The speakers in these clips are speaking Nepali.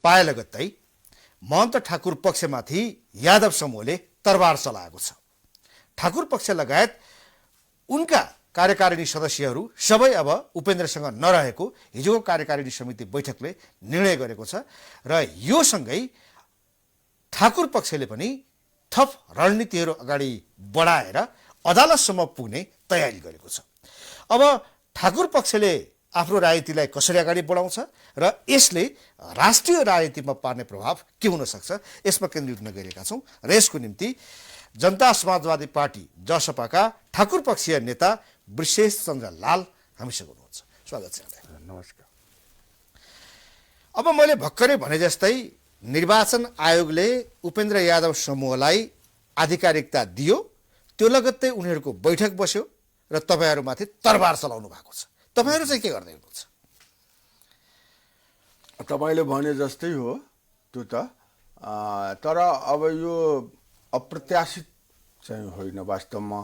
पाए लगत्तै महन्त ठाकुर पक्षमाथि यादव समूहले तरबार चलाएको छ। ठाकुर पक्ष लगायत उनका कार्यकारिणी सदस्यहरू सबै अब उपेन्द्रसँग नरहेको हिजोको कार्यकारिणी समिति बैठकले निर्णय गरेको छ र यो सँगै ठाकुर पक्षले पनि थप रणनीतिहरू अगाडि बढाएर अदालतसम्म पुग्ने तयारी गरेको छ। अब ठाकुर पक्षले आफ्नो राजनीतिलाई कसरी अगाडि बढाउँछ र यसले राष्ट्रिय राजनीतिमा पार्ने प्रभाव के हुन सक्छ यसमा केन्द्रित हुन गएका छौँ र यसको निम्ति जनता समाजवादी पार्टी जसपाका ठाकुर पक्षीय नेता वृषेश चन्द्र लाल हामीसँग हुनुहुन्छ। स्वागत छ। नमस्कार। अब मैले भर्खरै भने जस्तै निर्वाचन आयोगले उपेन्द्र यादव समूहलाई आधिकारिकता दियो, त्यो लगत्तै उनीहरूको बैठक बस्यो र तपाईहरूमाथि तरबार चलाउनु भएको छ। तपाईहरू चाहिँ के गर्दै हुनुहुन्छ? तपाईले भने जस्तै हो त्यो त, तर अब यो अप्रत्याशित चाहिँ होइन वास्तवमा,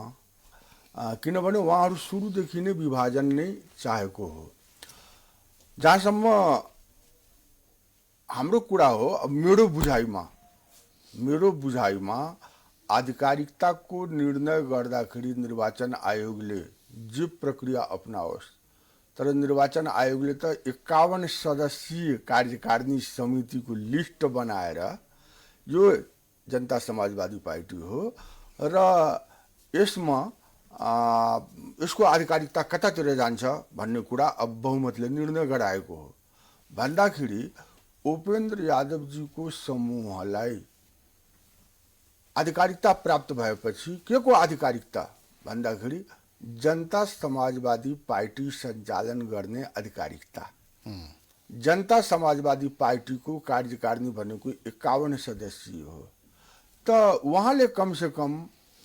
किनभने उहाँहरू सुरुदेखि नै विभाजन नै चाहेको हो। जहाँसम्म हाम्रो कुरा हो, अब मेरो बुझाइमा आधिकारिकताको निर्णय गर्दाखेरि निर्वाचन आयोगले जे प्रक्रिया अपनाओस्, तर निर्वाचन आयोगले त 51 सदस्यीय कार्यकारिणी समितिको लिस्ट बनाएर, यो जनता समाजवादी पार्टी हो र यसमा यसको आधिकारिकता कतातिर जान्छ भन्ने कुरा अब बहुमतले निर्णय गराएको हो। भन्दाखेरि उपेन्द्र यादवजीको समूहलाई आधिकारिकता प्राप्त भएपछि के को आधिकारिकता भन्दाखेरि जनता समाजवादी पार्टी सञ्चालन गर्ने आधिकारिकता। जनता समाजवादी पार्टीको कार्यकारिणी भनेको 51 सदस्य हो, त उहाँले कम से कम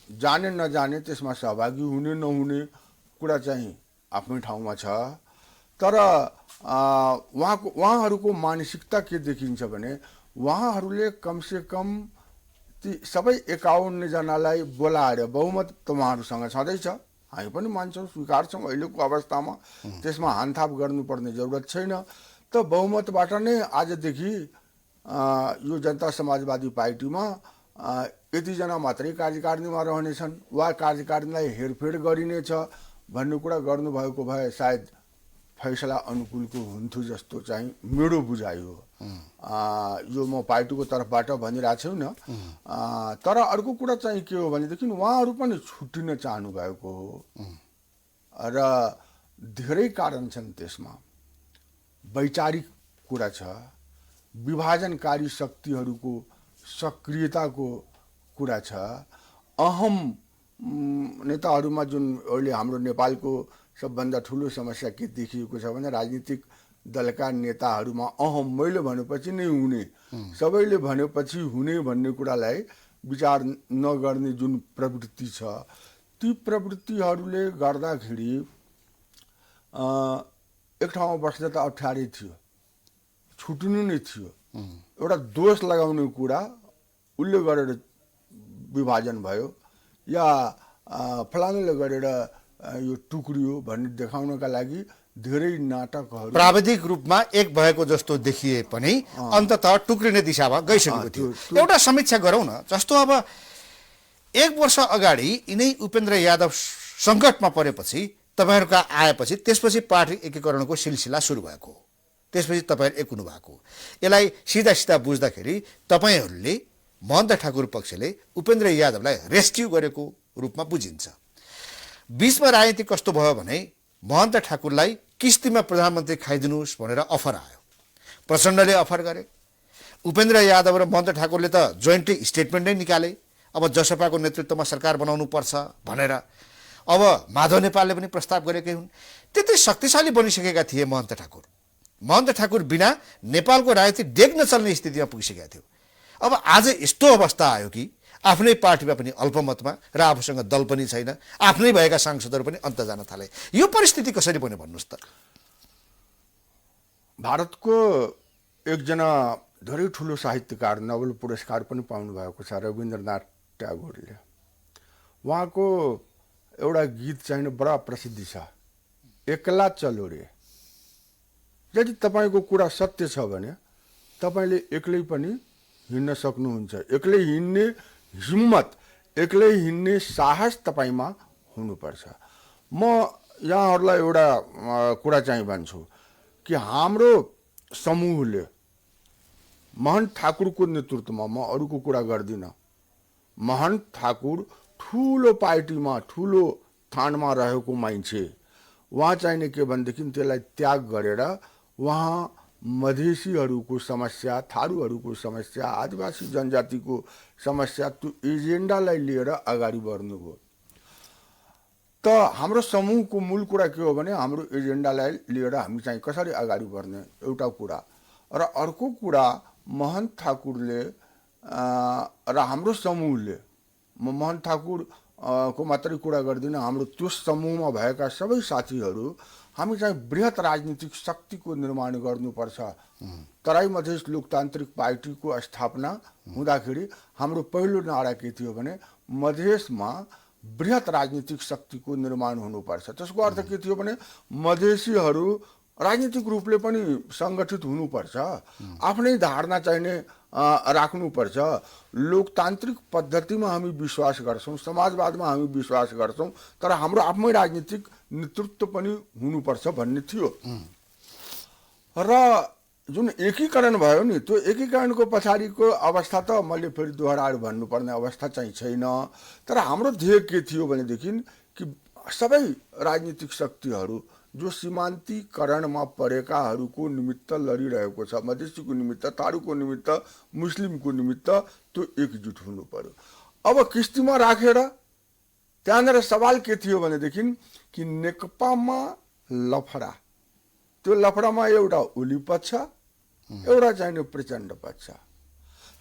जाने नजाने त्यसमा सहभागी हुने नहुने कुरा चाहिँ आफ्नै ठाउँमा छ। तर उहाँहरूको मानसिकता के देखिन्छ भने उहाँहरूले कम से कम ती सबै 51 जनालाई बोलाएर, बहुमत त उहाँहरूसँग छँदैछ, हामी पनि मान्छौँ, स्वीकार्छौँ, अहिलेको अवस्थामा त्यसमा हानथाप गर्नुपर्ने जरुरत छैन। त बहुमतबाट नै आजदेखि यो जनता समाजवादी पार्टीमा यतिजना मात्रै कार्यकारिणीमा रहनेछन् वा कार्यकारिणीलाई हेरफेर गरिनेछ भन्ने कुरा गर्नुभएको भए सायद फैसला अनुकूलको हुन्थ्यो जस्तो चाहिँ मेरो बुझाइ हो। यो म पार्टीको तर्फबाट भनिरहेको छैन। तर अर्को कुरा चाहिँ के हो भनेदेखि उहाँहरू पनि छुट्टिन चाहनु भएको हो र धेरै कारण छन् त्यसमा। वैचारिक कुरा छ, विभाजनकारी शक्तिहरूको सक्रियताको कुरा छ, अहम नेताहरूमा जुन अहिले हाम्रो नेपालको सबभन्दा ठुलो समस्या के देखिएको छ भने राजनीतिक दलका नेताहरूमा अहम, मैले भनेपछि नै हुने, सबैले भनेपछि हुने भन्ने कुरालाई विचार नगर्ने जुन प्रवृत्ति छ, ती प्रवृत्तिहरूले गर्दाखेरि एक ठाउँमा बस्दा त अप्ठ्यारै थियो, छुट्नु नै थियो। एउटा दोष लगाउने कुरा, उसले गरेर विभाजन भयो या फलानुले गरेर यो टुक्रियो भन्ने देखाउनका लागि धेरै नाटकहरू प्राविधिक रूपमा एक भएको जस्तो देखिए पनि अन्ततः टुक्रिने दिशामा गइसकेको थियो। एउटा समीक्षा गरौँ न। जस्तो अब 1 वर्ष अगाडि यिनै उपेन्द्र यादव सङ्कटमा परेपछि तपाईहरूका आएपछि त्यसपछि पार्टी एकीकरणको सिलसिला सुरु भएको हो, त्यसपछि तपाईहरू एक हुनु भएको। यसलाई सिधा सिधा बुझ्दाखेरि तपाईहरूले महन्त ठाकुर पक्षले उपेन्द्र यादवलाई रेस्क्यु गरेको रूपमा बुझिन्छ। बीचमा राजनीति कस्तो भयो भने महन्त ठाकुरलाई किस्तीमा प्रधानमन्त्री खाइदिनुहोस् भनेर अफर आयो, प्रचण्डले अफर गरे, उपेन्द्र यादव र महन्त ठाकुरले त जोइन्टली स्टेटमेन्ट नै निकाले, अब जसपाको नेतृत्वमा सरकार बनाउनु पर्छ भनेर। अब माधव नेपालले पनि प्रस्ताव गरेकै हुन्। त्यति शक्तिशाली बनिसकेका थिए महन्त ठाकुर। महन्त ठाकुर बिना नेपालको राजनीति डेग नचल्ने स्थितिमा पुगिसकेका थियो। अब आज यस्तो अवस्था आयो कि आफ्नै पार्टीमा पनि अल्पमतमा र आफूसँग दल पनि छैन, आफ्नै भएका सांसदहरू पनि अन्त जान थाले। यो परिस्थिति कसरी बन्यो भन्नुहोस् त? भारतको एकजना धेरै ठुलो साहित्यकार, नोबेल पुरस्कार पनि पाउनु भएको छ रविन्द्रनाथ ट्यागोरले। उहाँको एउटा गीत चाहिँ बडा प्रसिद्ध छ, एक्ला चलो रे। यदि तपाईँको कुरा सत्य छ भने तपाईँले एक्लै पनि हिँड्न सक्नुहुन्छ। एक्लै हिँड्ने हिम्मत, एक्लै हिँड्ने साहस तपाईँमा हुनुपर्छ। म यहाँहरूलाई एउटा कुरा चाहिँ भन्छु कि हाम्रो समूहले महन्त ठाकुरको नेतृत्वमा, म अरूको कुरा गर्दिनँ, महन्त ठाकुर ठुलो पार्टीमा ठुलो थानमा रहेको मान्छे, उहाँ चाहिने के भनेदेखि त्यसलाई त्याग गरेर उहाँ मधेसीहरूको समस्या, थारूहरूको समस्या, आदिवासी जनजातिको समस्या, त्यो एजेन्डालाई लिएर अगाडि बढ्नुभयो। त हाम्रो समूहको मूल कुरा के हो भने हाम्रो एजेन्डालाई लिएर हामी चाहिँ कसरी अगाडि बढ्ने एउटा कुरा, र अर्को कुरा महन्त ठाकुरले र हाम्रो समूहले, म महन्त ठाकुर को मात्रै कुरा गर्दिनँ, हाम्रो त्यो समूहमा भएका सबै साथीहरू हामी चाहिँ बृहत राजनीतिक शक्तिको निर्माण गर्नुपर्छ। तराई मधेस लोकतान्त्रिक पार्टीको स्थापना हुँदाखेरि हाम्रो पहिलो नारा के थियो भने मधेसमा बृहत राजनीतिक शक्तिको निर्माण हुनुपर्छ। त्यसको अर्थ के थियो भने मधेसीहरू राजनीतिक रूपले पनि सङ्गठित हुनुपर्छ, आफ्नै धारणा चाहिने राख्नुपर्छ। लोकतान्त्रिक पद्धतिमा हामी विश्वास गर्छौँ, समाजवादमा हामी विश्वास गर्छौँ, तर हाम्रो आफ्नै राजनीतिक नेतृत्व पनि हुनुपर्छ भन्ने थियो। र जुन एकीकरण भयो नि, त्यो एकीकरणको पछाडिको अवस्था त मैले फेरि दोहोऱ्याएर भन्नुपर्ने अवस्था चाहिँ छैन। तर हाम्रो ध्येय के थियो भनेदेखि कि सबै राजनीतिक शक्तिहरू जो सीमान्तीकरणमा परेकाहरूको निमित्त लडिरहेको छ, मधेसीको निमित्त, थारूको निमित्त, मुस्लिमको निमित्त, त्यो एकजुट हुनु पर्यो। अब किस्तीमा राखेर त्यहाँनिर सवाल के थियो भनेदेखि कि नेकपामा लफडा, त्यो लफडामा एउटा ओली पक्ष, एउटा चाहिँ प्रचण्ड पक्ष।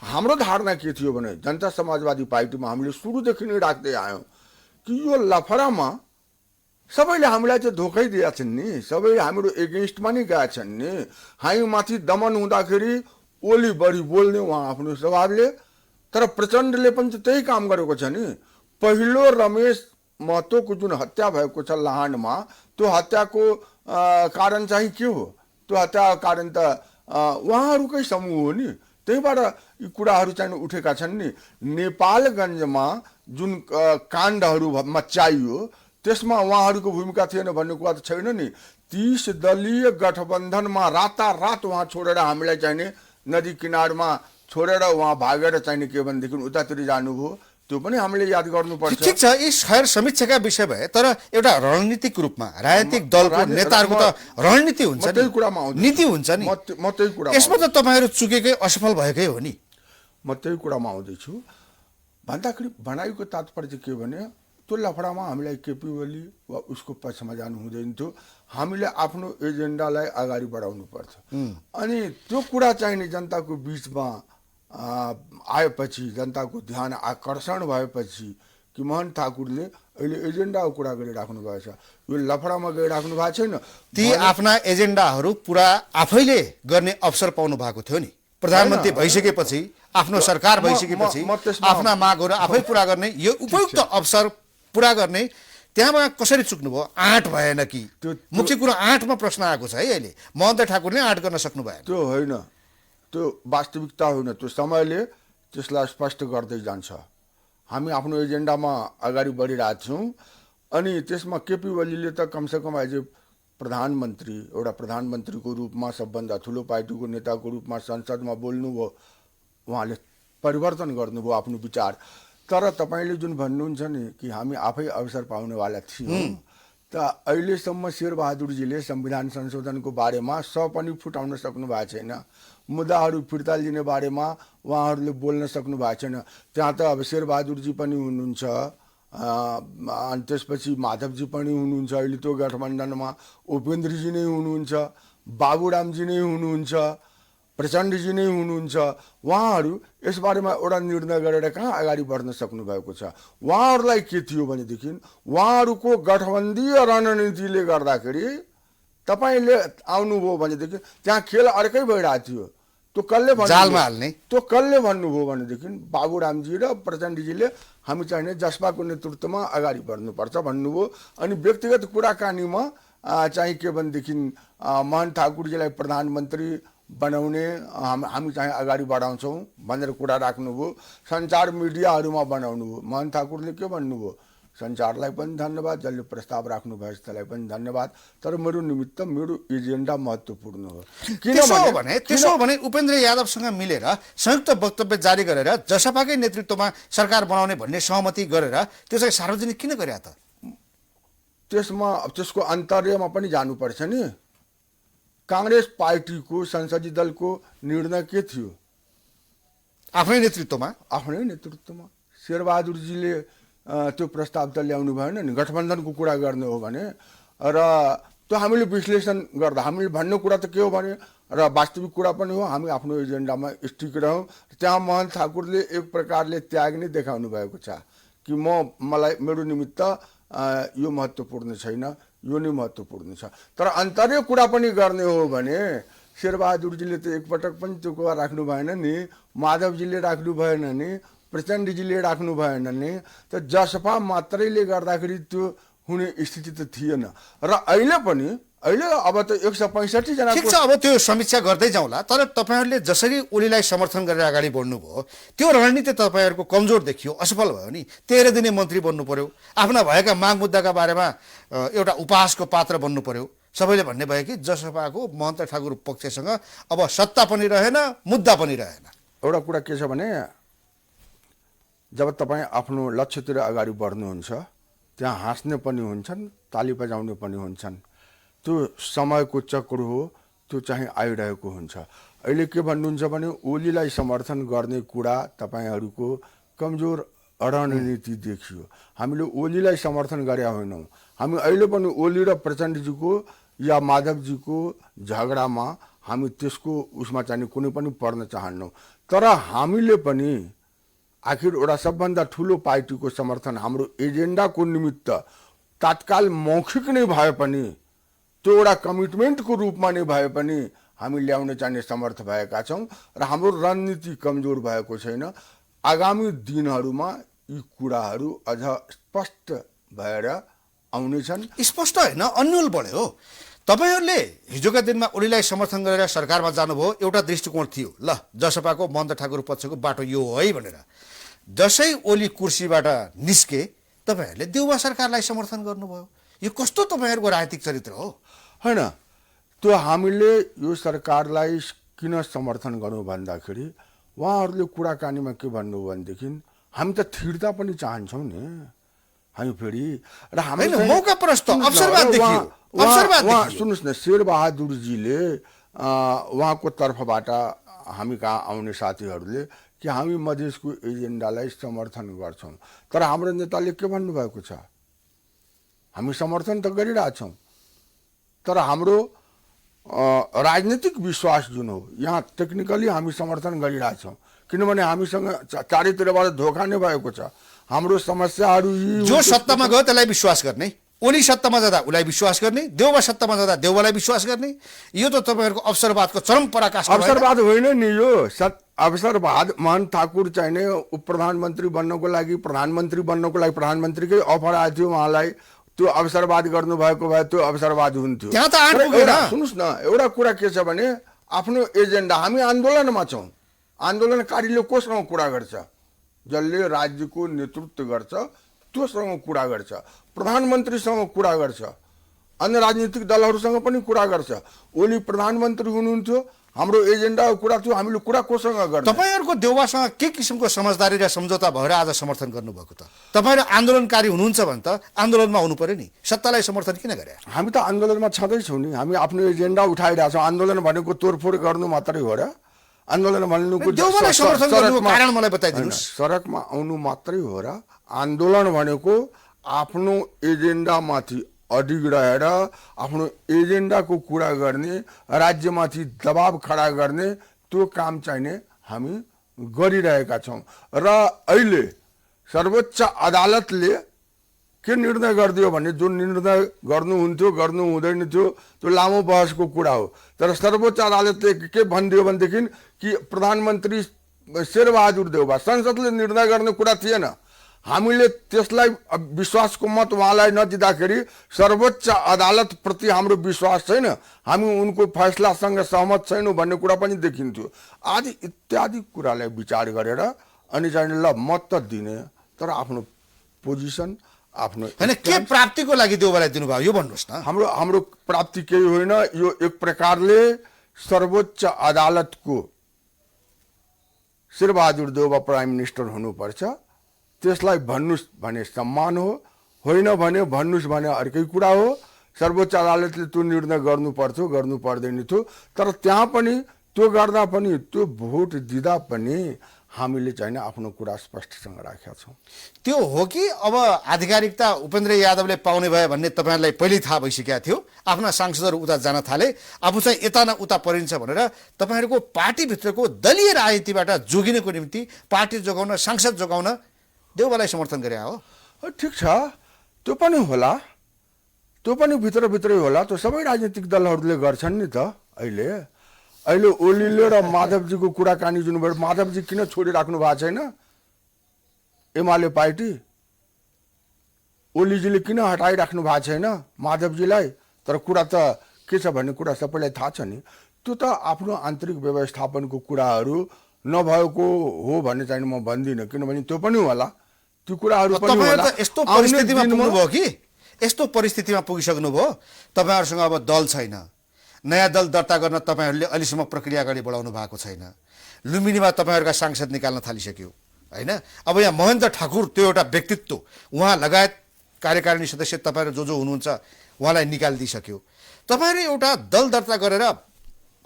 हाम्रो धारणा के थियो भने जनता समाजवादी पार्टीमा हामीले सुरुदेखि नै राख्दै आयौँ कि यो लफडामा सबैले हामीलाई चाहिँ धोकै दिएका छन् नि, सबै हाम्रो एगेन्स्टमा नै गएका छन् नि। हामी माथि दमन हुँदाखेरि ओली बढी बोल्ने उहाँ आफ्नो स्वभावले, तर प्रचण्डले पनि त्यही काम गरेको छ नि। पहिलो रमेश महतोको जुन हत्या भएको छ लाहानमा, त्यो हत्याको कारण चाहिँ के हो? त्यो हत्याको कारण त उहाँहरूकै समूह हो नि। त्यहीबाट यी कुराहरू चाहिँ उठेका छन् नि। नेपालगञ्जमा जुन काण्डहरू मच्चाइयो त्यसमा उहाँहरूको भूमिका थिएन भन्ने कुरा त छैन नि। 30 दलीय गठबन्धनमा रातारात उहाँ छोडेर हामीलाई चाहिने नदी किनारमा छोडेर उहाँ भागेर चाहिने के भनेदेखि उतातिर जानुभयो, त्यो पनि हामीले याद गर्नुपर्छ। ठिक छ, यी खैर समीक्षाका विषय भए, तर एउटा रणनीतिक रूपमा राजनीतिक दलको नेताहरूको त रणनीति हुन्छ नि, नीति हुन्छ नि। म त्यही कुरा, यसमा त तपाईँहरू चुकेकै, असफल भएकै हो नि। म त्यही कुरामा आउँदैछु। भन्दाखेरि भनाइको तात्पर्य के भने त्यो लफडामा हामीलाई केपी ओली वा उसको पक्षमा जानु हुँदैन थियो। हामीले आफ्नो एजेन्डालाई अगाडि बढाउनु पर्छ। अनि त्यो कुरा चाहिने जनताको बिचमा आएपछि, जनताको ध्यान आकर्षण भएपछि कि महन्त ठाकुरले अहिले एजेन्डाको कुरा गरिराख्नु भएको छ, यो लफडामा गइराख्नु भएको छैन। ती आफ्ना एजेन्डाहरू पुरा आफैले गर्ने अवसर पाउनु भएको थियो नि। प्रधानमन्त्री भइसकेपछि, आफ्नो सरकार भइसकेपछि आफ्ना मागहरू आफै पुरा गर्ने यो उपयुक्त अवसर पुरा गर्ने, त्यहाँबाट कसरी चुक्नुभयो? आँट भएन कि? मुख्य कुरो आँटमा प्रश्न आएको छ है अहिले। महन्त ठाकुरले आँट गर्न सक्नु भएन। त्यो होइन, त्यो वास्तविकता होइन, त्यो समयले त्यसलाई स्पष्ट गर्दै जान्छ। हामी आफ्नो एजेन्डामा अगाडि बढिरहेछौँ। अनि त्यसमा केपी ओलीले त कमसेकम एज ए प्रधानमन्त्री, एउटा प्रधानमन्त्रीको रूपमा, सबभन्दा ठुलो पार्टीको नेताको रूपमा संसदमा बोल्नुभयो, उहाँले परिवर्तन गर्नुभयो आफ्नो विचार। तर तपाईँले जुन भन्नुहुन्छ नि कि हामी आफै अवसर पाउनेवाला थियौँ, त अहिलेसम्म शेरबहादुरजीले संविधान संशोधनको बारेमा पनि फुटाउन सक्नु भएको छैन। मुद्दाहरू फिर्ता लिने बारेमा उहाँहरूले बोल्न सक्नु भएको छैन। त्यहाँ त अब शेरबहादुरजी पनि हुनुहुन्छ, अनि त्यसपछि माधवजी पनि हुनुहुन्छ, अहिले त्यो गठबन्धनमा उपेन्द्रजी नै हुनुहुन्छ, बाबुरामजी नै हुनुहुन्छ, प्रचण्डजी नै हुनुहुन्छ। उहाँहरू यसबारेमा एउटा निर्णय गरेर कहाँ अगाडि बढ्न सक्नुभएको छ? उहाँहरूलाई के थियो भनेदेखि उहाँहरूको गठबन्धीय रणनीतिले गर्दाखेरि तपाईँले आउनुभयो भनेदेखि त्यहाँ खेल अर्कै भइरहेको थियो। त्यो कसले भन्नुभयो भनेदेखि बाबुरामजी र प्रचण्डजीले हामी चाहिने जसपाको नेतृत्वमा अगाडि बढ्नुपर्छ भन्नुभयो। अनि व्यक्तिगत कुराकानीमा चाहिँ के भनेदेखि महन्त ठाकुरजीलाई प्रधानमन्त्री बनाउने हामी चाहिँ अगाडि बढाउँछौँ भनेर कुरा राख्नुभयो। सञ्चार मिडियाहरूमा बनाउनु भयो। मोहन ठाकुरले के भन्नुभयो, सञ्चारलाई पनि धन्यवाद, जसले प्रस्ताव राख्नु भयो त्यसलाई पनि धन्यवाद, तर मेरो निमित्त मेरो एजेन्डा महत्त्वपूर्ण हो। त्यसो हो भने उपेन्द्र यादवसँग मिलेर संयुक्त वक्तव्य जारी गरेर जसपाकै नेतृत्वमा सरकार बनाउने भन्ने सहमति गरेर त्यो चाहिँ सार्वजनिक किन गरे त? त्यसको अन्तर्यमा पनि जानुपर्छ नि। काङ्ग्रेस पार्टीको संसदीय दलको निर्णय के थियो? आफ्नै नेतृत्वमा शेरबहादुरजीले त्यो प्रस्ताव त ल्याउनु भएन नि। गठबन्धनको कुरा गर्ने हो भने र त्यो हामीले विश्लेषण गर्दा हामीले भन्ने कुरा त के हो भने, र वास्तविक कुरा पनि हो, हामी आफ्नो एजेन्डामा स्टिक रहौँ। त्यहाँ मोहन ठाकुरले एक प्रकारले त्याग नै देखाउनु भएको छ कि मलाई मेरो निमित्त यो महत्त्वपूर्ण छैन, यो नै महत्त्वपूर्ण छ। तर अन्तर्य कुरा पनि गर्ने हो भने शेरबहादुरजीले त एकपटक पनि त्यो कुरा राख्नु भएन नि, माधवजीले राख्नु भएन नि, प्रचण्डजीले राख्नु भएन नि, त जसपा मात्रैले गर्दाखेरि त्यो हुने स्थिति त थिएन। र अहिले अब त 165 जना। ठिक छ, अब त्यो समीक्षा गर्दै जाउँला। तर तपाईँहरूले जसरी ओलीलाई समर्थन गरेर अगाडि बढ्नुभयो त्यो रणनीति तपाईँहरूको कमजोर देखियो, असफल भयो नि। 13 दिने मन्त्री बन्नु पर्यो, आफ्ना भएका माग मुद्दाका बारेमा एउटा उपहासको पात्र बन्नु पर्यो। सबैले भन्ने भयो कि जसपाको महन्त ठाकुर पक्षसँग अब सत्ता पनि रहेन, मुद्दा पनि रहेन। एउटा कुरा के छ भने, जब तपाईँ आफ्नो लक्ष्यतिर अगाडि बढ्नुहुन्छ त्यहाँ हाँस्ने पनि हुन्छन्, ताली बजाउने पनि हुन्छन्। त्यो समयको चक्र हो, त्यो चाहिँ आइरहेको हुन्छ। अहिले के भन्नुहुन्छ भने ओलीलाई समर्थन गर्ने कुरा तपाईँहरूको कमजोर रणनीति देखियो। हामीले ओलीलाई समर्थन गरे होइनौँ। हामी अहिले पनि ओली र प्रचण्डजीको या माधवजीको झगडामा हामी त्यसको उसमा चाहिँ कुनै पनि पर्न चाहन्नौँ। तर हामीले पनि आखिर एउटा सबभन्दा ठुलो पार्टीको समर्थन हाम्रो एजेन्डाको निमित्त तत्काल मौखिक नै भए पनि, त्यो एउटा कमिटमेन्टको रूपमा नै भए पनि हामी ल्याउन चाहिने समर्थ भएका छौँ र हाम्रो रणनीति कमजोर भएको छैन। आगामी दिनहरूमा यी कुराहरू अझ स्पष्ट भएर आउनेछन्। स्पष्ट होइन, अन्यल बढ्यो। तपाईँहरूले हिजोका दिनमा ओलीलाई समर्थन गरेर सरकारमा जानुभयो, एउटा दृष्टिकोण थियो, ल जसपाको महन्त ठाकुर पक्षको बाटो यो हो है भनेर। जसै ओली कुर्सीबाट निस्के तपाईँहरूले देउवा सरकारलाई समर्थन गर्नुभयो। यो कस्तो तपाईँहरूको राजनीतिक चरित्र हो? होइन, त्यो हामीले यो सरकारलाई किन समर्थन गर्नु भन्दाखेरि उहाँहरूले कुराकानीमा के भन्नु भनेदेखि हामी त थिर्ता पनि चाहन्छौँ नि। हामी फेरि र हामी मौका प्रस्त अवसरवाद देखियो। सुन्नुहोस् न, शेरबहादुरजीले उहाँको तर्फबाट हामी कहाँ आउने साथीहरूले कि हामी मधेसको एजेन्डालाई समर्थन गर्छौँ, तर हाम्रो नेताले के भन्नुभएको छ, हामी समर्थन त गरिरहेछौँ तर हाम्रो राजनीतिक विश्वास जुन हो, यहाँ टेक्निकली हामी समर्थन गरिरहेछौँ किनभने हामीसँग चारैतिरबाट धोका नै भएको छ। हाम्रो समस्याहरू जो सत्तामा गयो त्यसलाई विश्वास गर्ने, ओली सत्तामा जाँदा उसलाई विश्वास गर्ने, देउवा सत्तामा जाँदा देउवालाई विश्वास गर्ने, यो त तपाईँहरूको अवसरवादको चरम पराकाष्ठा। अवसरवाद होइन नि यो, अवसरवाद। मोहन ठाकुर चाहिने उप प्रधानमन्त्री बन्नको लागि, प्रधानमन्त्री बन्नको लागि प्रधानमन्त्रीकै अफर आएको थियो उहाँलाई, त्यो अवसरवाद गर्नुभएको भए त्यो अवसरवाद हुन्थ्यो। सुन्नुहोस् न, एउटा कुरा के छ भने आफ्नो एजेन्डा, हामी आन्दोलनमा छौँ, आन्दोलनकारीले कोसँग कुरा गर्छ, जसले राज्यको नेतृत्व गर्छ त्योसँग कुरा गर्छ, प्रधानमन्त्रीसँग कुरा गर्छ, अन्य राजनीतिक दलहरूसँग पनि कुरा गर्छ। ओली प्रधानमन्त्री हुनुहुन्थ्यो, हाम्रो एजेन्डाको कुरा थियो, हामीले कुरा कोसँग गर्ने? तपाईँहरूको देउवासँग के किसिमको समझदारी र सम्झौता भएर आज समर्थन गर्नुभएको त? तपाईँहरू आन्दोलनकारी हुनुहुन्छ भने त आन्दोलनमा हुनु पर्यो नि, सत्तालाई समर्थन किन गरे? हामी त आन्दोलनमा छँदैछौँ नि, हामी आफ्नो एजेन्डा उठाइरहेछौँ। आन्दोलन भनेको तोडफोड गर्नु मात्रै हो र? आन्दोलन भनेको सडकमा आउनु मात्रै हो र? आन्दोलन भनेको आफ्नो एजेन्डामाथि अडिग रहेर आफ्नो एजेन्डाको कुरा गर्ने, राज्यमाथि दबाब खडा गर्ने, त्यो काम चाहिने हामी गरिरहेका छौँ। र अहिले सर्वोच्च अदालतले के निर्णय गरिदियो भने, जुन निर्णय गर्नुहुन्थ्यो गर्नु हुँदैन थियो त्यो लामो बहसको कुरा हो, तर सर्वोच्च अदालतले के भनिदियो भनेदेखि कि प्रधानमन्त्री शेरबहादुर देउवा, संसदले निर्णय गर्ने कुरा थिएन, हामीले त्यसलाई विश्वासको मत उहाँलाई नदिँदाखेरि सर्वोच्च अदालत प्रति हाम्रो विश्वास छैन, हामी उनको फैसलासँग सहमत छैनौँ भन्ने कुरा पनि देखिन्थ्यो। आदि इत्यादि कुरालाई विचार गरेर अनि चाहिँ ल मत त दिने, तर आफ्नो पोजिसन आफ्नो हैन के प्राप्तिको लागि देउबालाई दिनुभयो यो भन्नुहोस् न। हाम्रो प्राप्ति केही होइन, यो एक प्रकारले सर्वोच्च अदालतको शेरबहादुर देउबा प्राइम मिनिस्टर हुनुपर्छ त्यसलाई भन्नुस् भने सम्मान हो, होइन भने भन्नुस् भने अर्कै कुरा हो। सर्वोच्च अदालतले त्यो निर्णय गर्नु पर्थ्यो, गर्नु पर्दैन थियो, तर त्यहाँ पनि त्यो गर्दा पनि त्यो भोट दिँदा पनि हामीले चाहिँ आफ्नो कुरा स्पष्टसँग राखेका छौँ। त्यो हो कि अब आधिकारिकता उपेन्द्र यादवले पाउने भयो भन्ने तपाईँहरूलाई पहिल्यै थाहा भइसकेको थियो, आफ्ना सांसदहरू उता जान थाले, आफू चाहिँ यता न उता परिन्छ भनेर तपाईँहरूको पार्टीभित्रको दलीय राजनीतिबाट जोगिनको निम्ति पार्टी जोगाउन, सांसद जोगाउन देउबालाई समर्थन गरे हो। ठिक छ, त्यो पनि होला, त्यो पनि भित्रभित्रै होला, त्यो सबै राजनीतिक दलहरूले गर्छन् नि त। अहिले ओलीले र माधवजीको कुराकानी जुनबाट माधवजी किन छोडिराख्नु भएको छैन एमाले पार्टी, ओलीजीले किन हटाइराख्नु भएको छैन माधवजीलाई? तर कुरा त के छ भन्ने कुरा सबैलाई थाहा छ नि। त्यो त आफ्नो आन्तरिक व्यवस्थापनको कुराहरू नभएको हो भन्ने चाहिँ म भन्दिनँ, किनभने त्यो पनि होला, त्यो कुराहरू पनि होला। यस्तो परिस्थितिमा पुग्नुभयो कि, यस्तो परिस्थितिमा पुगिसक्नुभयो, तपाईँहरूसँग अब दल छैन, नयाँ दल दर्ता गर्न तपाईँहरूले अहिलेसम्म प्रक्रिया अगाडि बढाउनु भएको छैन, लुम्बिनीमा तपाईँहरूका सांसद निकाल्न थालिसक्यो होइन। अब यहाँ महेन्द्र ठाकुर त्यो एउटा व्यक्तित्व, उहाँ लगायत कार्यकारिणी सदस्य तपाईँहरू जो जो हुनुहुन्छ उहाँलाई निकालिदिइसक्यो। तपाईँहरू एउटा दल दर्ता गरेर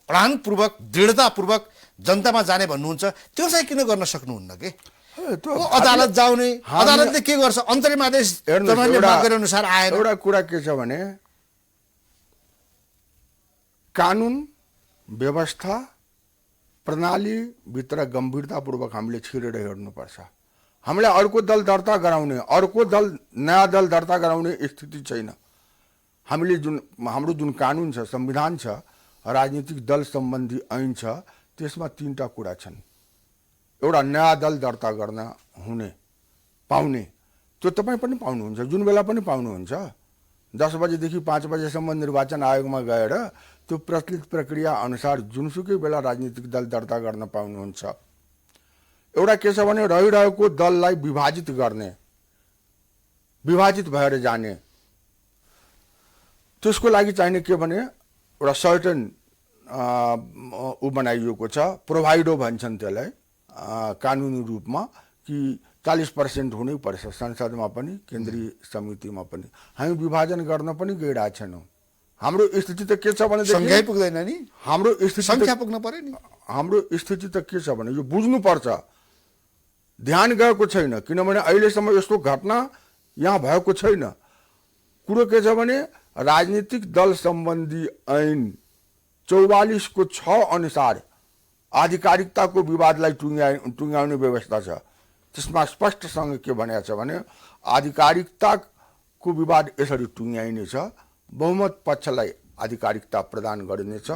प्लानपूर्वक दृढतापूर्वक जनतामा जाने भन्नुहुन्छ, त्यो चाहिँ किन गर्न सक्नुहुन्न के? अदालत जाउने, अदालतले के गर्छ? अन्तरिम आदेश तपाईँले माग गरे अनुसार आएर एउटा कुरा के छ भने कानुन व्यवस्था प्रणालीभित्र गम्भीरतापूर्वक हामीले छिरेर हेर्नुपर्छ। हामीलाई अर्को दल दर्ता गराउने, अर्को दल नयाँ दल दर्ता गराउने स्थिति छैन। हामीले हाम्रो जुन कानुन छ, संविधान छ, राजनीतिक दल सम्बन्धी ऐन छ, त्यसमा 3टा कुरा छन्। एउटा नयाँ दल दर्ता गर्न हुने पाउने, त्यो तपाईँ पनि पाउनुहुन्छ, जुन बेला पनि पाउनुहुन्छ। 10 बजेदेखि 5 बजेसम्म निर्वाचन आयोगमा गएर त्यो प्रचलित प्रक्रिया अनुसार जुनसुकै बेला राजनीतिक दल दर्ता गर्न पाउनुहुन्छ। एउटा के छ भने रहिरहेको दललाई विभाजित गर्ने, विभाजित भएर जाने, त्यसको लागि चाहिने के भने एउटा सर्टन ऊ बनाइएको छ, प्रोभाइडो भन्छन् त्यसलाई कानुनी रूपमा, कि 40% हुनै पर्छ संसदमा पनि केन्द्रीय समितिमा पनि। हामी विभाजन गर्न पनि गइरहेका छैनौँ। हाम्रो स्थिति त के छ भने संख्या पुग्दैन नि, हाम्रो स्थिति संख्या पुग्न पर्यो नि। हाम्रो स्थिति त के छ भने यो बुझ्नुपर्छ, ध्यान गएको छैन, किनभने अहिलेसम्म यस्तो घटना यहाँ भएको छैन। कुरो के छ भने राजनीतिक दल सम्बन्धी ऐन 44 को 6 अनुसार आधिकारिकताको विवादलाई टुङ्ग्याउने व्यवस्था छ। त्यसमा स्पष्टसँग के भनेको छ भने आधिकारिकताको विवाद यसरी टुङ्ग्याइनेछ, बहुमत पक्षलाई आधिकारिकता प्रदान गरिनेछ,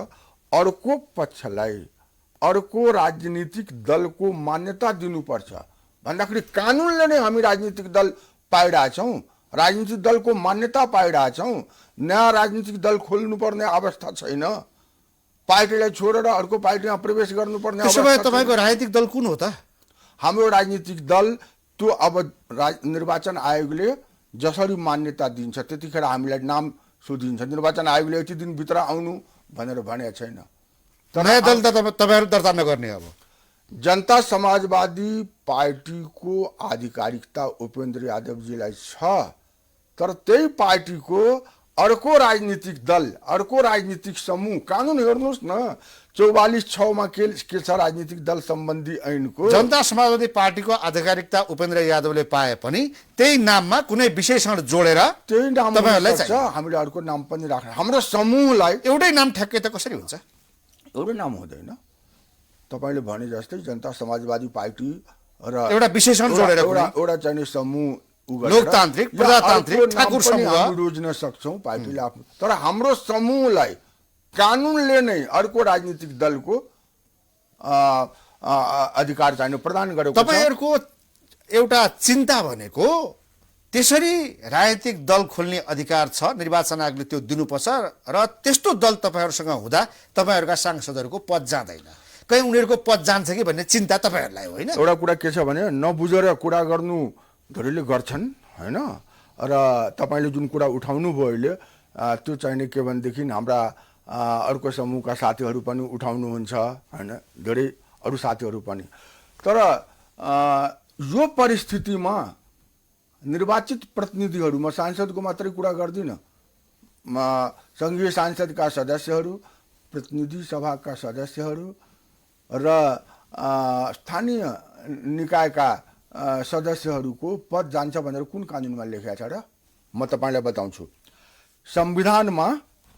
अर्को पक्षलाई अर्को राजनीतिक दलको मान्यता दिनुपर्छ भन्दाखेरि कानुनले नै हामी राजनीतिक दल पाइरहेछौँ, राजनीतिक दलको मान्यता पाइरहेछौँ। नयाँ राजनीतिक दल खोल्नुपर्ने अवस्था छैन, पार्टीलाई छोडेर अर्को पार्टीमा प्रवेश गर्नुपर्ने अवस्था छैन। तपाईँको राजनीतिक दल कुन हो त? हाम्रो राजनीतिक दल त्यो अब निर्वाचन आयोगले जसरी मान्यता दिन्छ त्यतिखेर हामीलाई नाम सोधिन्छ। निर्वाचन आयोगले यति दिनभित्र आउनु भनेर भनेको छैन। नयाँ दल त तपाईँहरू दर्ता नगर्ने। अब जनता समाजवादी पार्टीको आधिकारिकता उपेन्द्र यादवजीलाई छ, तर त्यही पार्टीको अर्को राजनीतिक दल, अर्को राजनीतिक समूह, कानुन हेर्नुहोस् न 44(6) मा के छ राजनीतिक दल सम्बन्धी ऐनको। जनता समाजवादी पार्टीको आधिकारिकता उपेन्द्र यादवले पाए पनि त्यही नाममा कुनै विशेषण जोडेर त्यही नाम तपाईहरुलाई छ, हामीले अर्को नाम पनि राख्न। हाम्रो समूहलाई एउटै नाम ठ्याक्कै त कसरी हुन्छ? एउटै नाम हुँदैन। तपाईले भने जस्तै जनता समाजवादी पार्टी र एउटा विशेषण जोडेर एउटा चाहिँ समूह लोकतान्त्रिक प्रजातान्त्रिक ठाकुर समूह रोज्न सक्छौं पार्टीले आफ्नो। तर हाम्रो समूहलाई कानुनले नै अर्को राजनीतिक दलको अधिकार चाहिँ प्रदान गरेको छ। तपाईहरुको एउटा चिन्ता भनेको त्यसरी राजनीतिक दल खोल्ने अधिकार छ, निर्वाचन आयोगले त्यो दिनुपर्छ र त्यस्तो दल तपाईँहरूसँग हुँदा तपाईँहरूका सांसदहरूको पद जाँदैन, कहीँ उनीहरूको पद जान्छ कि भन्ने चिन्ता तपाईँहरूलाई होइन? एउटा कुरा के छ भने नबुझेर कुरा गर्नु धेरैले गर्छन् होइन, र तपाईँले जुन कुरा उठाउनु भयो अहिले त्यो चाहिने के भनेदेखि हाम्रा अर्को समूहका साथीहरू पनि उठाउनुहुन्छ होइन, धेरै अरू साथीहरू पनि। तर यो परिस्थितिमा निर्वाचित प्रतिनिधिहरू, म सांसदको मात्रै कुरा गर्दिनँ, सङ्घीय सांसदका सदस्यहरू, प्रतिनिधि सभाका सदस्यहरू र स्थानीय निकायका सदस्यहरूको पद जान्छ भनेर कुन कानुनमा लेखेको छ र? म तपाईँलाई बताउँछु। संविधानमा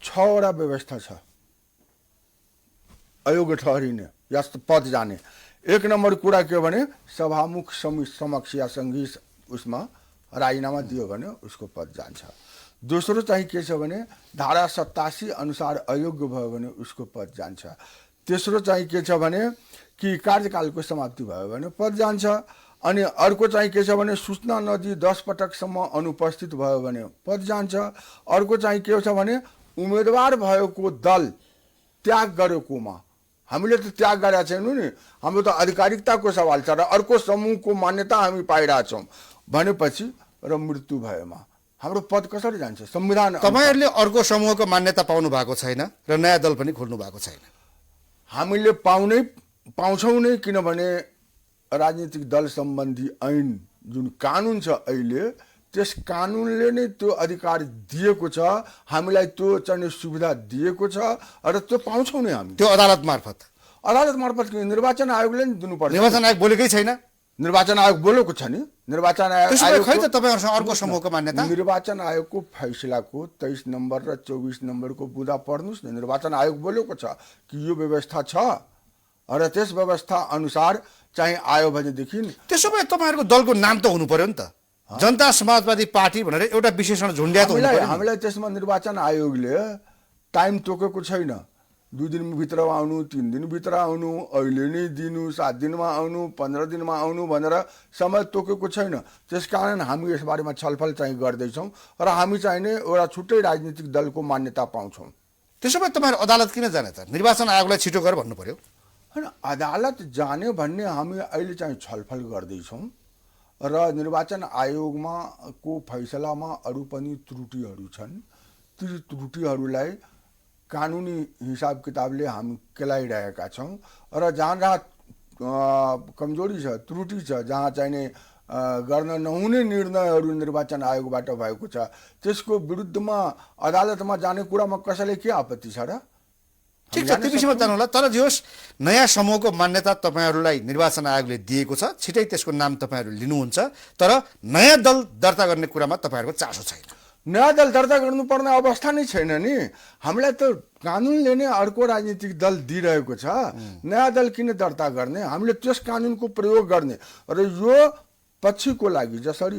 6 वटा व्यवस्था छ अयोग्य ठहरिने यस्तो पद जाने। 1 नम्बर कुरा के भने सभामुख समक्ष या सङ्घीय उसमा राजीनामा दियो भने उसको पद जान्छ। दोस्रो चाहिँ के छ भने धारा 87 अनुसार अयोग्य भयो भने उसको पद जान्छ। तेस्रो चाहिँ के छ भने कि कार्यकालको समाप्ति भयो भने पद जान्छ। अनि अर्को चाहिँ के छ भने सूचना नदिई 10 पटकसम्म अनुपस्थित भयो भने पद जान्छ। अर्को चाहिँ के छ भने उम्मेदवार भएको दल त्याग गरेकोमा, हामीले त त्याग गरेका छैनौँ नि, हाम्रो त आधिकारिकताको सवाल छ र अर्को समूहको मान्यता हामी पाइरहेछौँ भनेपछि र मृत्यु भएमा हाम्रो पद कसरी जान्छ? संविधान तपाईँहरूले अर्को समूहको मान्यता पाउनु भएको छैन र नयाँ दल पनि खोल्नु भएको छैन। हामीले पाउँछौँ नै, किनभने राजनीतिक दल सम्बन्धी ऐन जुन कानुन छ अहिले, त्यस कानुनले नै त्यो अधिकार दिएको छ, हामीलाई त्यो चाहिँ सुविधा दिएको छ र त्यो पाउँछौँ नै हामी। त्यो अदालत मार्फत निर्वाचन आयोगले नि दिनुपर्छ। निर्वाचन आयोग बोलेकै छैन? निर्वाचन आयोग बोलेको छ नि। निर्वाचन आयोग खै त तपाईँहरूसँग अर्को समूहको मान्यता? निर्वाचन आयोगको फैसलाको 23 नम्बर र 24 नम्बरको बुँदा पढ्नुहोस् न। निर्वाचन आयोग बोलेको छ कि यो व्यवस्था छ र त्यस व्यवस्था अनुसार चाहिँ आयो भनेदेखि। त्यसो भए तपाईँहरूको दलको नाम त हुनु पर्यो नि त, जनता समाजवादी पार्टी भनेर एउटा विशेषण झुन्ड्या त हुनु पर्यो। हामीलाई त्यसमा निर्वाचन आयोगले टाइम तोकेको छैन। 2 दिनभित्र आउनु, 3 दिनभित्र आउनु, अहिले नै दिनु, 7 दिनमा आउनु, 15 दिनमा आउनु भनेर समय तोकेको छैन। त्यसकारण हामी यसबारेमा छलफल चाहिँ गर्दैछौँ र हामी चाहिने एउटा छुट्टै राजनीतिक दलको मान्यता पाउँछौँ। त्यसो भए तपाईँहरू अदालत किन जाने त? निर्वाचन आयोगलाई छिटो गर भन्नु पर्यो होइन। अदालत जाने भन्ने हामी अहिले चाहिँ छलफल गर्दैछौँ र निर्वाचन आयोगमा को फैसलामा अरू पनि त्रुटिहरू छन्। ती त्रुटिहरूलाई कानुनी हिसाब किताबले हामी केलाइरहेका छौँ र जहाँ जहाँ कमजोरी छ, त्रुटि छ, जहाँ चाहिने गर्न नहुने निर्णयहरू निर्वाचन आयोगबाट भएको छ, त्यसको विरुद्धमा अदालतमा जाने कुरामा कसैले के आपत्ति छ र? ठिक छ, त्यो विषयमा जानु होला। तर जे होस्, नयाँ समूहको मान्यता तपाईँहरूलाई निर्वाचन आयोगले दिएको छ, छिटै त्यसको नाम तपाईँहरू लिनुहुन्छ, तर नयाँ दल दर्ता गर्ने कुरामा तपाईँहरूको चासो छैन। नयाँ दल दर्ता गर्नुपर्ने अवस्था नै छैन नि। हामीलाई त कानुनले नै अर्को राजनीतिक दल दिइरहेको छ। नयाँ दल किन दर्ता गर्ने? हामीले त्यस कानुनको प्रयोग गर्ने र यो पछिको लागि जसरी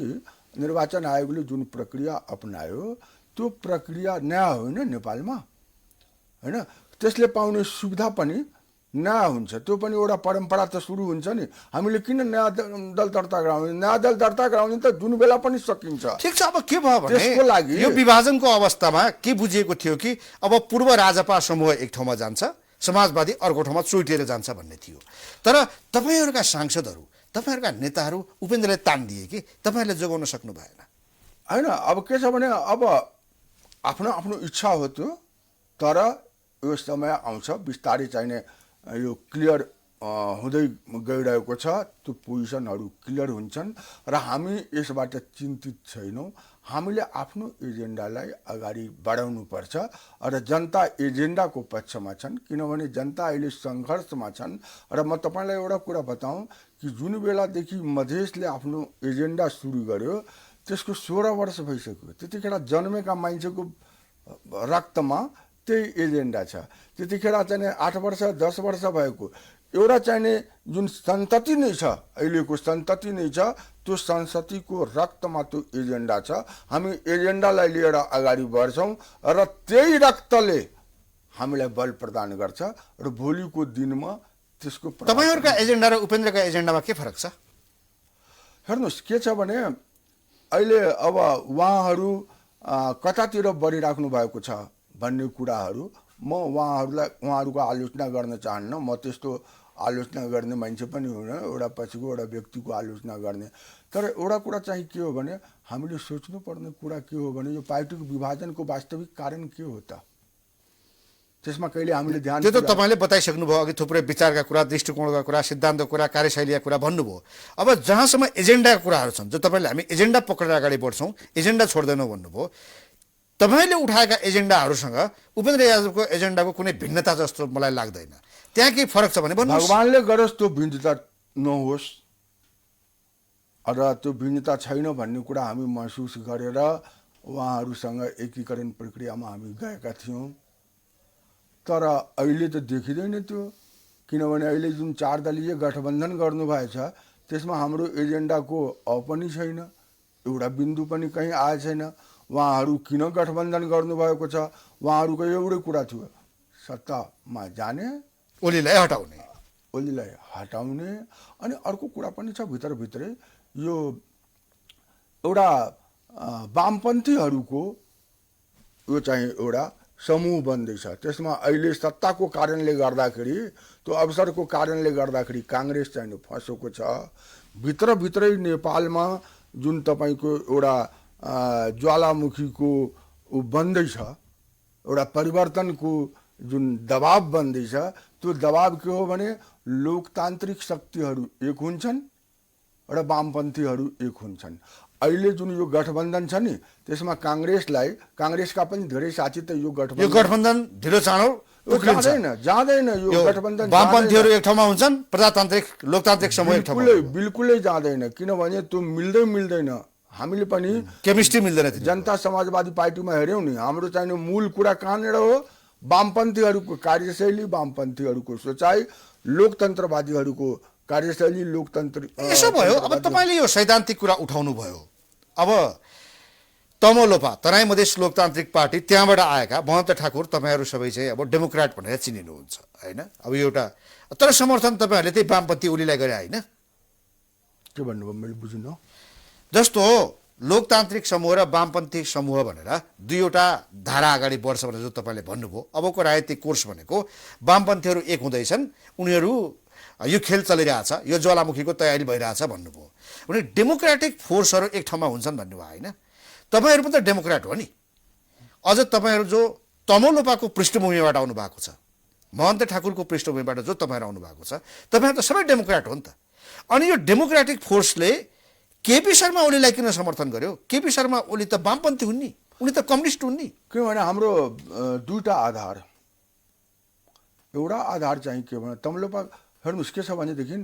निर्वाचन आयोगले जुन प्रक्रिया अपनायो त्यो प्रक्रिया नयाँ होइन नेपालमा, होइन? त्यसले पाउने सुविधा पनि नयाँ हुन्छ। त्यो पनि एउटा परम्परा त सुरु हुन्छ नि। हामीले किन नयाँ दल दर्ता गराउने? नयाँ दल दर्ता गराउने त जुन बेला पनि सकिन्छ। ठिक छ, अब के भयो भने त्यसको लागि यो विभाजनको अवस्थामा के बुझिएको थियो कि अब पूर्व राजपा समूह एक ठाउँमा जान्छ, समाजवादी अर्को ठाउँमा चुइटिएर जान्छ भन्ने थियो। तर तपाईँहरूका सांसदहरू, तपाईँहरूका नेताहरू उपेन्द्रले तान दिए कि तपाईँहरूले जोगाउन सक्नु भएन। होइन, अब के छ भने अब आफ्नो आफ्नो इच्छा हो त्यो, तर यो समय आउँछ बिस्तारै चाहिने यो क्लियर हुँदै गइरहेको छ। त्यो पोजिसनहरू क्लियर हुन्छन् र हामी यसबाट चिन्तित छैनौँ। हामीले आफ्नो एजेन्डालाई अगाडि बढाउनुपर्छ र जनता एजेन्डाको पक्षमा छन्, किनभने जनता अहिले सङ्घर्षमा छन्। र म तपाईँलाई एउटा कुरा बताउँ कि जुन बेलादेखि मधेसले आफ्नो एजेन्डा सुरु गर्यो त्यसको 16 वर्ष भइसक्यो। त्यतिखेर जन्मेका मान्छेको रक्तमा त्यही एजेन्डा छ। त्यतिखेर चाहिँ 8 वर्ष 10 वर्ष भएको एउटा चाहिने जुन सन्तति नै छ, अहिलेको सन्तति नै छ, त्यो संसदीको रक्तमा त्यो एजेन्डा छ। हामी एजेन्डालाई लिएर अगाडि बढ्छौँ र त्यही रक्तले हामीलाई बल प्रदान गर्छ र भोलिको दिनमा त्यसको। तपाईँहरूका एजेन्डा र उपेन्द्रका एजेन्डामा के फरक छ? हेर्नुहोस् के छ भने अहिले अब उहाँहरू कतातिर बढिराख्नु भएको छ भन्ने कुराहरू म उहाँहरूको आलोचना गर्न चाहन्न। म त्यस्तो आलोचना गर्ने मान्छे पनि होइन, एउटा पछिको एउटा व्यक्तिको आलोचना गर्ने। तर एउटा कुरा चाहिँ के हो भने हामीले सोच्नुपर्ने कुरा के हो भने यो पार्टीको विभाजनको वास्तविक कारण के हो त, त्यसमा कहिले हामीले ध्यान त्यो त तपाईँले बताइसक्नुभयो अघि। थुप्रै विचारका कुरा, दृष्टिकोणका कुरा, सिद्धान्तको कुरा, कार्यशैलीका कुरा भन्नुभयो। अब जहाँसम्म एजेन्डाका कुराहरू छन्, जो तपाईँले हामी एजेन्डा पक्रेर अगाडि बढ्छौँ, एजेन्डा छोड्दैनौँ भन्नुभयो, तपाईँले उठाएका एजेन्डाहरूसँग उपेन्द्र यादवको एजेन्डाको कुनै भिन्नता जस्तो मलाई लाग्दैन। त्यहाँ केही फरक छ भने भन्नुहोस्। भगवानले गरोस् त्यो भिन्नता नहोस् र त्यो भिन्नता छैन भन्ने कुरा हामी महसुस गरेर उहाँहरूसँग एकीकरण प्रक्रियामा हामी गएका थियौँ। तर अहिले त देखिँदैन त्यो, किनभने अहिले जुन 4 दलीय गठबन्धन गर्नुभएछ त्यसमा हाम्रो एजेन्डाको पनि छैन, एउटा बिन्दु पनि कहीँ आएको छैन। उहाँहरू किन गठबन्धन गर्नुभएको छ, उहाँहरूको एउटै कुरा थियो, सत्तामा जाने, ओलीलाई हटाउने। अनि अर्को कुरा पनि छ भित्रभित्रै, यो एउटा वामपन्थीहरूको यो चाहिँ एउटा समूह बन्दैछ। त्यसमा अहिले सत्ताको कारणले गर्दाखेरि, त्यो अवसरको कारणले गर्दाखेरि काङ्ग्रेस चाहिँ फँसेको छ। भित्रभित्रै नेपालमा जुन तपाईँको एउटा ज्वालामुखीको बन्दैछ, एउटा परिवर्तनको जुन दबाब बन्दैछ, त्यो दबाब के हो भने लोकतान्त्रिक शक्तिहरू एक हुन्छन् र वामपन्थीहरू एक हुन्छन्। अहिले जुन यो गठबन्धन छ नि त्यसमा काङ्ग्रेसका पनि धेरै साथी त यो गठबन्धन ढिलो चाँडो जाँदैन। यो गठबन्धन वामपन्थीहरू एक ठाउँमा हुन्छन्, प्रजातान्त्रिक लोकतान्त्रिक समूह एक ठाउँमा बिल्कुलै जाँदैन, किनभने त्यो मिल्दैन। हामीले पनि केमिस्ट्री मिल्दैन। जनता समाजवादी पार्टीमा हेऱ्यौँ नि, हाम्रो चाहिँ मूल कुरा कहाँनिर हो, वामपन्थीहरूको कार्यशैली, वामपन्थीहरूको सोचाइ, लोकतन्त्रवादीहरूको कार्यशैली, लोकतन्त्र। यसो भयो। अब तपाईँले यो सैद्धान्तिक कुरा उठाउनु भयो। अब तमोलोपा, तराई मधेस लोकतान्त्रिक पार्टी, त्यहाँबाट आएका महन्त ठाकुर, तपाईँहरू सबै चाहिँ अब डेमोक्रेट भनेर चिनिनुहुन्छ होइन। अब एउटा तर समर्थन तपाईँहरूले त्यही वामपन्थी ओलीलाई गरे होइन। के भन्नुभयो मैले बुझिनँ। जस्तो लोकतान्त्रिक समूह र वामपन्थी समूह भनेर दुईवटा धारा अगाडि बढ्छ भनेर जो तपाईँले भन्नुभयो। अबको राजनीतिक कोर्स भनेको वामपन्थीहरू एक हुँदैछन्, उनीहरू यो खेल चलिरहेछ, यो ज्वालामुखीको तयारी भइरहेछ भन्नुभयो। भने डेमोक्रेटिक फोर्सहरू एक ठाउँमा हुन्छन् भन्नुभयो होइन। तपाईँहरू पनि त डेमोक्रेट हो नि। अझ तपाईँहरू जो तमोलोपाको पृष्ठभूमिबाट आउनु भएको छ, महन्त ठाकुरको पृष्ठभूमिबाट जो तपाईँहरू आउनु भएको छ, तपाईँहरू त सबै डेमोक्रेट हो नि त। अनि यो डेमोक्रेटिक फोर्सले केपी शर्मा ओलीलाई किन समर्थन गर्यो? केपी शर्मा ओली त वामपन्थी हुन् नि, उनी त कम्युनिस्ट हुन् नि। किनभने हाम्रो दुईटा आधार, एउटा आधार चाहिँ के भने तमलोपा, हेर्नुहोस् के छ भनेदेखि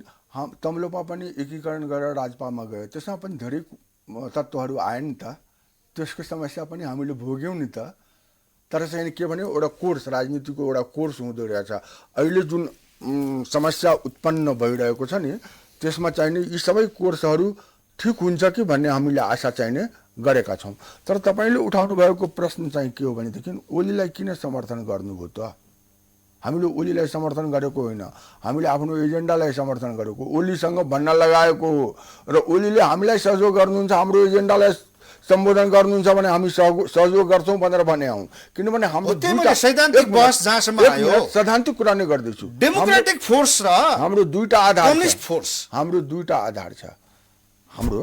तमलोपा पनि एकीकरण गरेर राजपामा गयो, त्यसमा पनि धेरै तत्त्वहरू आए नि त, त्यसको समस्या पनि हामीले भोग्यौँ नि त। तर चाहिँ के भने एउटा कोर्स, राजनीतिको एउटा कोर्स हुँदो रहेछ। अहिले जुन समस्या उत्पन्न भइरहेको छ नि त्यसमा चाहिँ नि यी सबै कोर्सहरू ठिक हुन्छ कि भन्ने हामीले आशा चाहिँ गरेका छौँ। तर तपाईँले उठाउनु भएको प्रश्न चाहिँ के हो भनेदेखि ओलीलाई किन समर्थन गर्नुभयो त? हामीले ओलीलाई समर्थन गरेको होइन, हामीले आफ्नो एजेन्डालाई समर्थन गरेको, ओलीसँग भन्न लगाएको हो। र ओलीले हामीलाई सहयोग गर्नुहुन्छ, हाम्रो एजेन्डालाई सम्बोधन गर्नुहुन्छ भने हामी सहयोग गर्छौँ भनेर भने हौँ। किनभने हाम्रो सैद्धान्तिक बहस जहाँसम्म आयो, सैद्धान्तिक कुरा नै गर्दैछु। डेमोक्रेटिक फोर्स र हाम्रो दुईटा आधार, कम्युनिस्ट फोर्स, हाम्रो दुईटा आधार छ। हाम्रो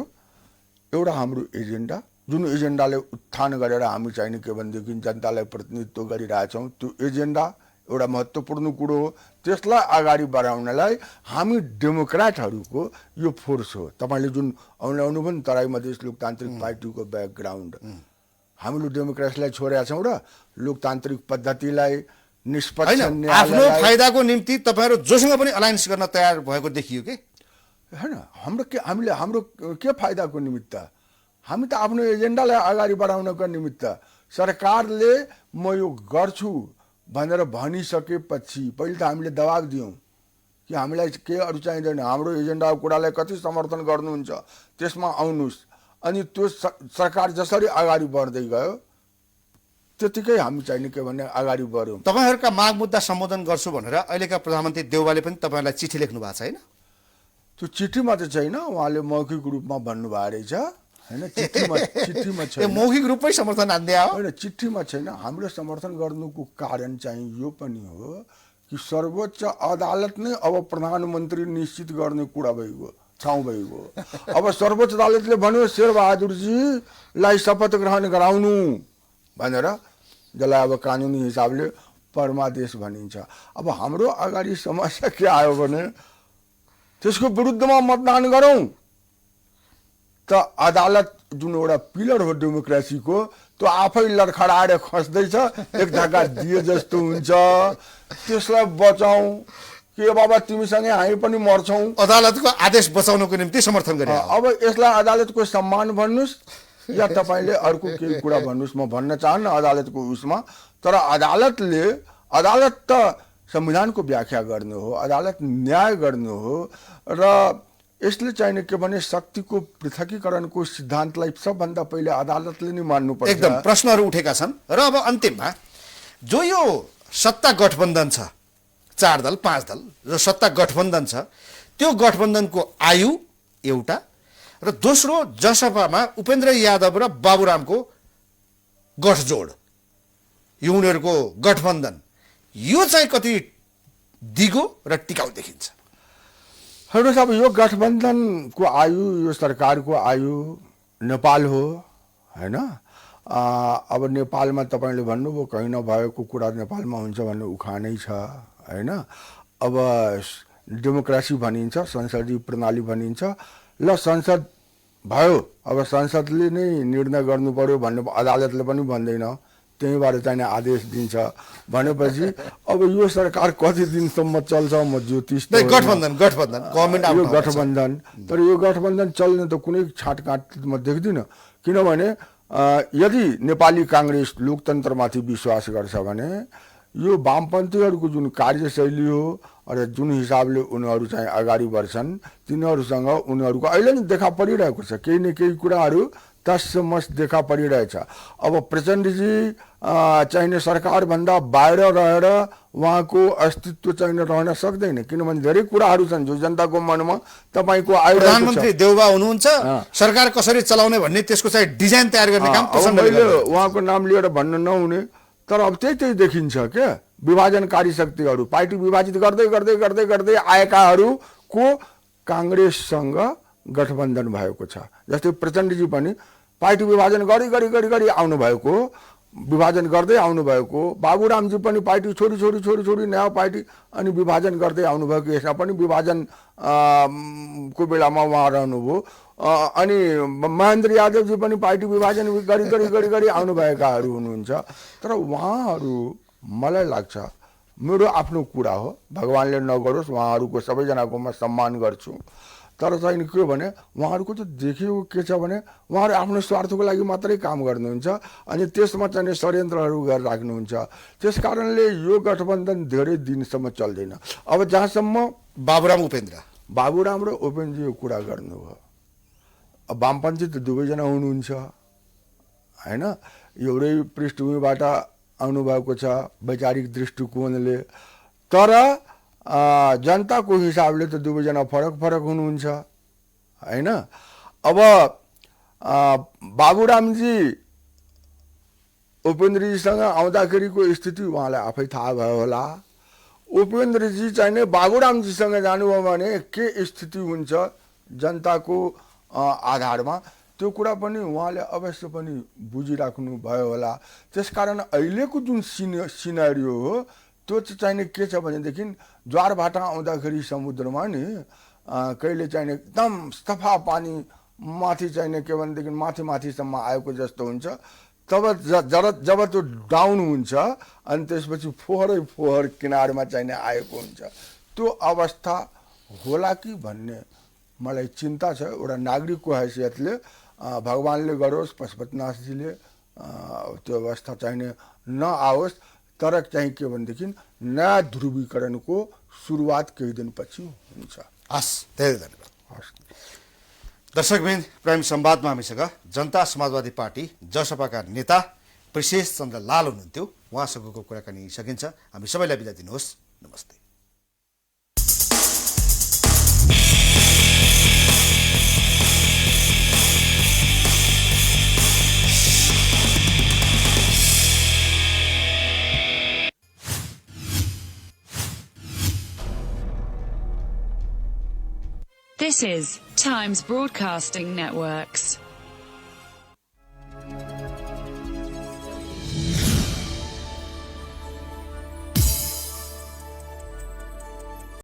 एउटा हाम्रो एजेन्डा, जुन एजेन्डाले उत्थान गरेर हामी चाहिँ के भनेदेखि जनतालाई प्रतिनिधित्व गरिरहेछौँ, त्यो एजेन्डा एउटा महत्त्वपूर्ण कुरो हो। त्यसलाई अगाडि बढाउनलाई हामी डेमोक्रेटहरूको यो फोर्स हो। तपाईँले जुन औलाउनु पनि तराई मधेस लोकतान्त्रिक पार्टीको ब्याकग्राउन्ड, हामीले डेमोक्रेसीलाई छोडेका छौँ र लोकतान्त्रिक पद्धतिलाई निष्पक्ष आफ्नो फाइदाको निम्ति तपाईँहरू जोसँग पनि अलायन्स गर्न तयार भएको देखियो कि होइन। हाम्रो के फाइदाको निमित्त? हामी त आफ्नो एजेन्डालाई अगाडि बढाउनको निमित्त। सरकारले म यो गर्छु भनेर भनिसकेपछि पहिले त हामीले दबाब दियौँ कि हामीलाई के अरू चाहिँदैन, हाम्रो एजेन्डाको कुरालाई कति समर्थन गर्नुहुन्छ त्यसमा आउनुहोस्। अनि त्यो सरकार जसरी अगाडि बढ्दै गयो त्यतिकै हामी चाहिने के भने अगाडि बढ्यौँ। तपाईँहरूका माग मुद्दा सम्बोधन गर्छु भनेर अहिलेका प्रधानमन्त्री देउवाले पनि तपाईँहरूलाई चिठी लेख्नु भएको छ होइन? त्यो चिठीमा त छैन, उहाँले मौखिक रूपमा भन्नुभएको रहेछ होइन, चिठीमा ए छैन मौखिक रूपमै समर्थन हान्दै हो होइन, चिठीमा छैन। हाम्रो समर्थन गर्नुको कारण चाहिँ यो पनि हो कि सर्वोच्च अदालत नै अब प्रधानमन्त्री निश्चित गर्ने कुरा भइगयो, ठाउँ भइगयो। अब सर्वोच्च अदालतले भन्यो शेरबहादुरजीलाई शपथ ग्रहण गराउनु भनेर, जसलाई अब कानुनी हिसाबले परमादेश भनिन्छ। अब हाम्रो अगाडि समस्या के आयो भने त्यसको विरुद्धमा मतदान गरौँ त अदालत जुन एउटा पिलर हो डेमोक्रेसीको, त्यो आफै लडखडाएर खस्दैछ, एक धक्का दिए जस्तो हुन्छ। त्यसलाई बचाउँ के बाबा, तिमीसँगै हामी पनि मर्छौँ। अदालतको आदेश बचाउनको निम्ति समर्थन गरे। अब यसलाई अदालतको सम्मान भन्नुहोस् या तपाईँले अर्को केही कुरा भन्नुहोस्, म भन्न चाहन्न अदालतको उसमा। तर अदालत त संविधानको व्याख्या गर्नु हो, अदालत न्याय गर्नु हो। र यसले चाहिने के भने शक्तिको पृथकीकरणको सिद्धान्तलाई सबभन्दा पहिले अदालतले नै मान्नुपर्छ। एकदम प्रश्नहरू उठेका छन्। र अब अन्तिममा जो यो सत्ता गठबन्धन छ, 4 दल 5 दल जो सत्ता गठबन्धन छ, त्यो गठबन्धनको आयु एउटा, र दोस्रो जसपामा उपेन्द्र यादव र बाबुरामको गठजोड, यो उनीहरूको गठबन्धन, यो चाहिँ कति दिगो र टिकाउ देखिन्छ? हेर्नुहोस्, अब यो गठबन्धनको आयु, यो सरकारको आयु नेपाल हो होइन। अब नेपालमा तपाईँले भन्नुभयो कहीँ नभएको कुरा नेपालमा हुन्छ भन्ने उखानै छ होइन। अब डेमोक्रेसी भनिन्छ, संसदीय प्रणाली भनिन्छ, ल संसद भयो, अब संसदले नै निर्णय गर्नु पर्यो भन्ने अदालतले पनि भन्दैन, त्यहीँबाट चाहिने आदेश दिन्छ भनेपछि अब यो सरकार कति दिनसम्म चल्छ म ज्योतिष गठबन्धन गभर्नमेन्ट यो गठबन्धन। तर यो गठबन्धन चल्ने त कुनै छाटकाट म देख्दिनँ, किनभने यदि नेपाली काङ्ग्रेस लोकतन्त्रमाथि विश्वास गर्छ भने यो वामपन्थीहरूको जुन कार्यशैली हो र जुन हिसाबले उनीहरू चाहिँ अगाडि बढ्छन्, तिनीहरूसँग उनीहरूको अहिले नै देखा परिरहेको छ, केही न केही कुराहरू तसमस देखा परिरहेछ। अब प्रचण्डजी चाहिने सरकारभन्दा बाहिर रहेर उहाँको अस्तित्व चाहिने रहन सक्दैन, किनभने धेरै कुराहरू छन् जो जनताको मनमा तपाईँको आइरहेको छ। प्रधानमन्त्री देउबा हुनुहुन्छ, सरकार कसरी चलाउने भन्ने त्यसको चाहिँ डिजाइन तयार गर्ने काम मैले उहाँको नाम लिएर भन्न नहुने, तर अब त्यही देखिन्छ क्या, विभाजनकारी शक्तिहरू पार्टी विभाजित गर्दै गर्दै गर्दै गर्दै आएकाहरूको काङ्ग्रेससँग गठबन्धन भएको छ। जस्तै प्रचण्डजी पनि पार्टी विभाजन गरी आउनुभएको, विभाजन गर्दै आउनुभएको, बाबुरामजी पनि पार्टी छोडी नयाँ पार्टी अनि विभाजन गर्दै आउनुभएको, यसमा पनि विभाजन को बेलामा उहाँ रहनुभयो। अनि महेन्द्र यादवजी पनि पार्टी विभाजन गरी आउनुभएकाहरू हुनुहुन्छ। तर उहाँहरू मलाई लाग्छ, मेरो आफ्नो कुरा हो, भगवान्ले नगरोस्, उहाँहरूको सबैजनाको म सम्मान गर्छु, तर चाहिँ के भने उहाँहरूको त देखेको के छ भने उहाँहरू आफ्नो स्वार्थको लागि मात्रै काम गर्नुहुन्छ अनि त्यसमा चाहिँ षड्यन्त्रहरू गरेर राख्नुहुन्छ। त्यस कारणले यो गठबन्धन धेरै दिनसम्म चल्दैन। अब जहाँसम्म बाबुराम र उपेन्द्रजीको कुरा गर्नुभयो, अब वामपन्थी त दुवैजना हुनुहुन्छ होइन, एउटै पृष्ठभूमिबाट आउनुभएको छ वैचारिक दृष्टिकोणले, तर जनताको हिसाबले त दुवैजना फरक हुनुहुन्छ होइन। अब बाबुरामजी उपेन्द्रजीसँग आउँदाखेरिको स्थिति उहाँलाई आफै थाहा भयो होला। उपेन्द्रजी चाहिँ नै बाबुरामजीसँग जानुभयो भने के स्थिति हुन्छ जनताको आधारमा, त्यो कुरा पनि उहाँले अवश्य पनि बुझिराख्नु भयो होला। त्यसकारण अहिलेको जुन सिनेरियो हो त्यो चाहिँ के छ भनेदेखि ज्वारभाटा आउँदाखेरि समुद्रमा नि कहिले चाहिँ एकदम सफा पानी माथि चाहिँ के भनेदेखि माथिसम्म आएको जस्तो हुन्छ, तब जब त्यो डाउन हुन्छ अनि त्यसपछि फोहोर किनारमा चाहिँ आएको हुन्छ। त्यो अवस्था होला कि भन्ने मलाई चिन्ता छ। एउटा नागरिकको हैसियतले भगवान्ले गरोस्, पशुपतिनाथजीले त्यो अवस्था चाहिने नआओस्, तर चाहिँ के भनेदेखि नयाँ ध्रुवीकरणको सुरुवात केही दिनपछि हुन्छ। हस्, धेरै धन्यवाद। दर्शकबिन, प्राइम संवादमा हामीसँग जनता समाजवादी पार्टी जसपाका नेता पृषेश चन्द्र लाल हुनुहुन्थ्यो। उहाँसँगको कुराकानी सकिन्छ। हामी सबैलाई बिदा दिनुहोस्। नमस्ते। This is Times Broadcasting Networks.